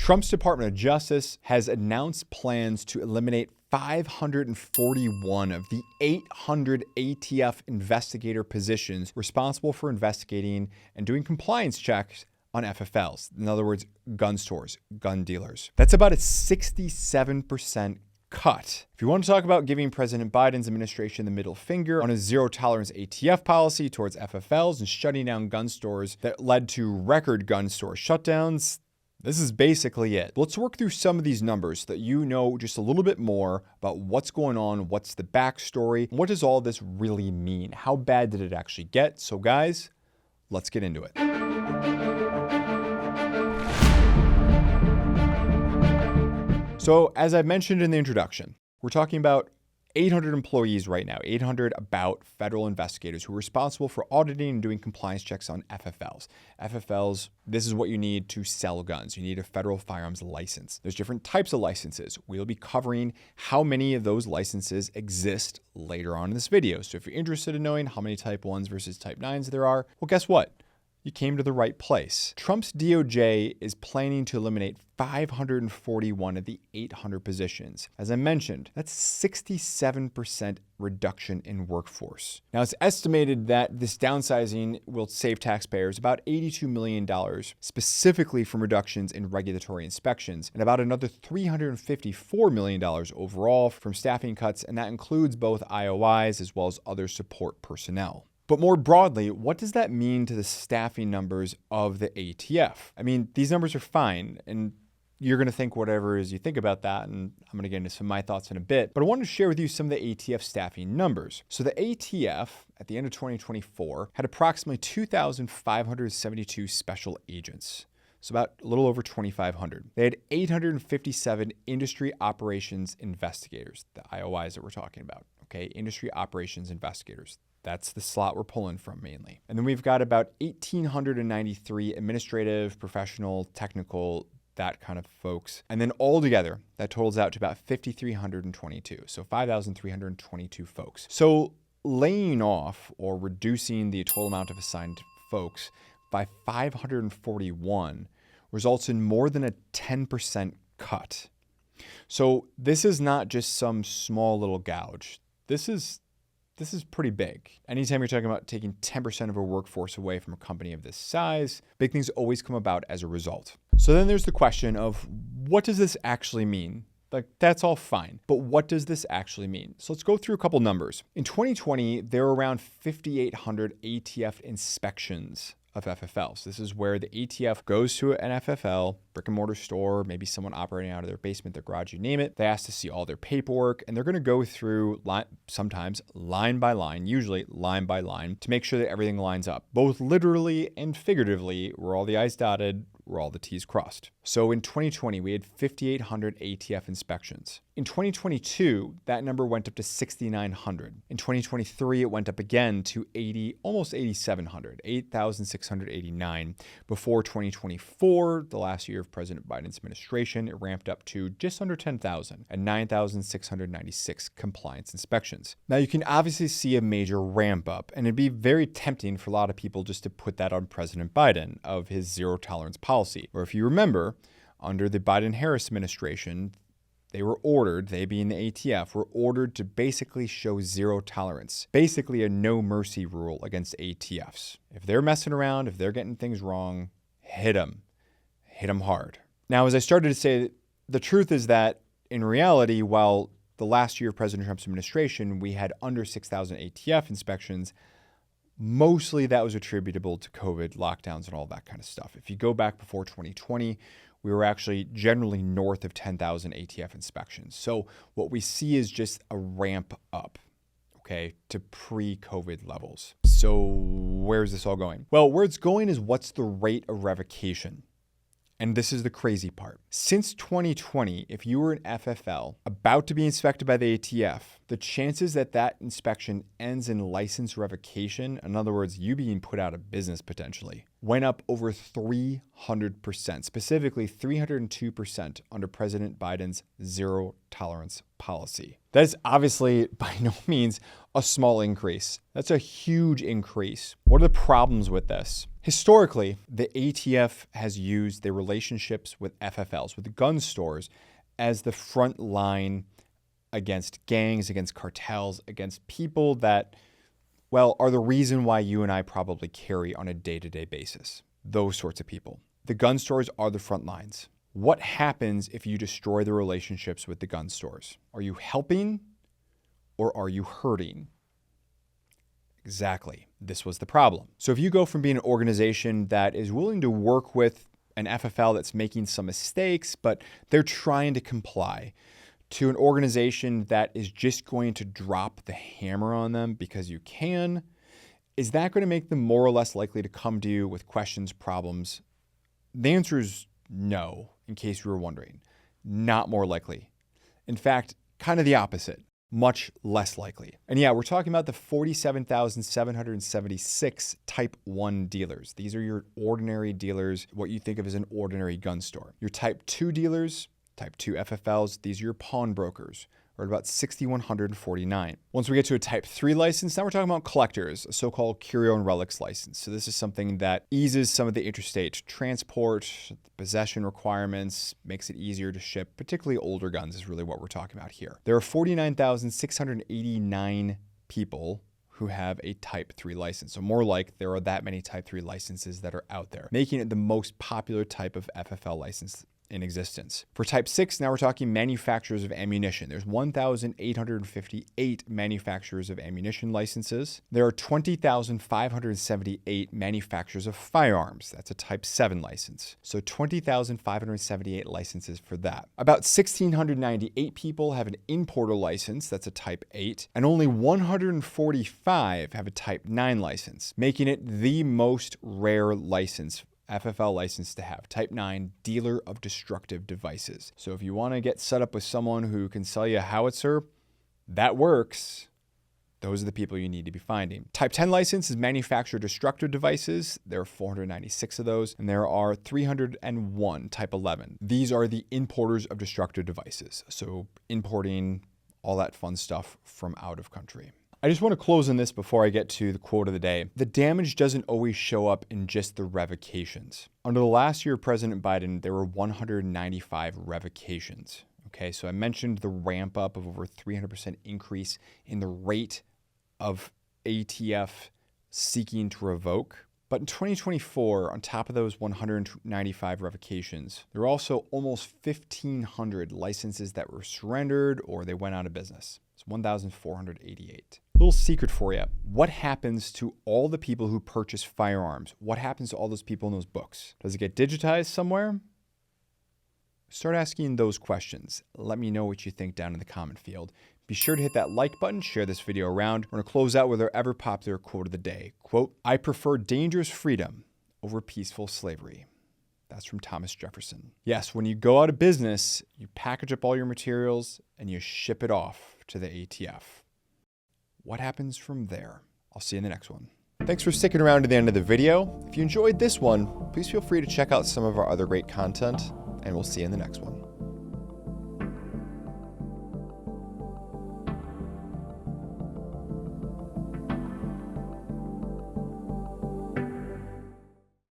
Trump's Department of Justice has announced plans to eliminate 541 of the 800 ATF investigator positions responsible for investigating and doing compliance checks on FFLs. In other words, gun stores, gun dealers. That's about a 67% cut. If you want to talk about giving President Biden's administration the middle finger on a zero-tolerance ATF policy towards FFLs and shutting down gun stores that led to record gun store shutdowns, this is basically it. Let's work through some of these numbers so that you know just a little bit more about what's going on, what's the backstory, what does all this really mean? How bad did it actually get? So guys, let's get into it. So as I mentioned in the introduction, we're talking about 800 employees right now, 800 about federal investigators who are responsible for auditing and doing compliance checks on FFLs. FFLs, this is what you need to sell guns. You need a federal firearms license. There's different types of licenses. We'll be covering how many of those licenses exist later on in this video. So if you're interested in knowing how many type 1s versus type 9s there are, well, guess what? You came to the right place. Trump's DOJ is planning to eliminate 541 of the 800 positions. As I mentioned, that's 67% reduction in workforce. Now, it's estimated that this downsizing will save taxpayers about $82 million, specifically from reductions in regulatory inspections, and about another $354 million overall from staffing cuts, and that includes both IOIs as well as other support personnel. But more broadly, what does that mean to the staffing numbers of the ATF? I mean, these numbers are fine, and you're going to think whatever it is you think about that, and I'm going to get into some of my thoughts in a bit. But I wanted to share with you some of the ATF staffing numbers. So the ATF, at the end of 2024, had approximately 2,572 special agents. So about a little over 2,500. They had 857 industry operations investigators, the IOIs that we're talking about, okay? Industry operations investigators. That's the slot we're pulling from mainly. And then we've got about 1,893 administrative, professional, technical, that kind of folks. And then altogether, that totals out to about 5,322. So 5,322 folks. So laying off or reducing the total amount of assigned folks by 541 results in more than a 10% cut. So this is not just some small little gouge. This is pretty big. Anytime you're talking about taking 10% of a workforce away from a company of this size, big things always come about as a result. So then there's the question of, what does this actually mean? Like, that's all fine, but what does this actually mean? So let's go through a couple numbers. In 2020, there were around 5,800 ATF inspections of FFLs. This is where the ATF goes to an FFL, brick and mortar store, maybe someone operating out of their basement, their garage, you name it. They ask to see all their paperwork, and they're going to go through sometimes line by line, usually line by line, to make sure that everything lines up, both literally and figuratively, where all the I's dotted, where all the T's crossed. So in 2020, we had 5,800 ATF inspections. In 2022, that number went up to 6,900. In 2023, it went up again to almost 8,700, 8,689. Before 2024, the last year of President Biden's administration, it ramped up to just under 10,000 and 9,696 compliance inspections. Now, you can obviously see a major ramp up, and it'd be very tempting for a lot of people just to put that on President Biden of his zero tolerance policy. Or if you remember, under the Biden-Harris administration, they being the ATF, were ordered to basically show zero tolerance, basically a no mercy rule against ATFs. If they're messing around, if they're getting things wrong, hit them hard. Now, as I started to say, the truth is that in reality, while the last year of President Trump's administration, we had under 6,000 ATF inspections, mostly that was attributable to COVID lockdowns and all that kind of stuff. If you go back before 2020, we were actually generally north of 10,000 ATF inspections. So what we see is just a ramp up, okay, to pre-COVID levels. So where's this all going? Well, where it's going is, what's the rate of revocation? And this is the crazy part. Since 2020, if you were an FFL about to be inspected by the ATF, the chances that that inspection ends in license revocation, in other words, you being put out of business potentially, went up over 300%, specifically 302% under President Biden's zero tolerance policy. That is obviously by no means a small increase. That's a huge increase. What are the problems with this? Historically, the ATF has used their relationships with FFLs, with the gun stores, as the front line against gangs, against cartels, against people that, well, are the reason why you and I probably carry on a day-to-day basis. Those sorts of people. The gun stores are the front lines. What happens if you destroy the relationships with the gun stores? Are you helping or are you hurting? Exactly. This was the problem. So if you go from being an organization that is willing to work with an FFL that's making some mistakes, but they're trying to comply, to an organization that is just going to drop the hammer on them because you can, is that going to make them more or less likely to come to you with questions, problems? The answer is no, in case you were wondering. Not more likely. In fact, kind of the opposite. Much less likely. And yeah, we're talking about the 47,776 Type 1 dealers. These are your ordinary dealers, what you think of as an ordinary gun store. Your Type 2 dealers, Type 2 FFLs, these are your pawnbrokers, are at about 6,149. Once we get to a Type 3 license, now we're talking about collectors, a so-called curio and relics license. So this is something that eases some of the interstate transport, possession requirements, makes it easier to ship, particularly older guns is really what we're talking about here. There are 49,689 people who have a Type 3 license. So more like there are that many Type 3 licenses that are out there, making it the most popular type of FFL license in existence. For Type 6, now we're talking manufacturers of ammunition. There's 1,858 manufacturers of ammunition licenses. There are 20,578 manufacturers of firearms. That's a Type 7 license. So 20,578 licenses for that. About 1,698 people have an importer license. That's a Type 8. And only 145 have a Type 9 license, making it the most rare license, FFL license to have. Type 9, dealer of destructive devices. So if you want to get set up with someone who can sell you a howitzer, that works. Those are the people you need to be finding. Type 10 license is manufacturer destructive devices. There are 496 of those, and there are 301 Type 11. These are the importers of destructive devices. So importing all that fun stuff from out of country. I just want to close on this before I get to the quote of the day. The damage doesn't always show up in just the revocations. Under the last year of President Biden, there were 195 revocations. Okay, so I mentioned the ramp up of over 300% increase in the rate of ATF seeking to revoke. But in 2024, on top of those 195 revocations, there were also almost 1,500 licenses that were surrendered or they went out of business. It's 1,488. Little secret for you. What happens to all the people who purchase firearms? What happens to all those people in those books? Does it get digitized somewhere? Start asking those questions. Let me know what you think down in the comment field. Be sure to hit that like button, share this video around. We're going to close out with our ever popular quote of the day. Quote, "I prefer dangerous freedom over peaceful slavery." That's from Thomas Jefferson. Yes, when you go out of business, you package up all your materials and you ship it off to the ATF. What happens from there? I'll see you in the next one. Thanks for sticking around to the end of the video. If you enjoyed this one, please feel free to check out some of our other great content, and we'll see you in the next one.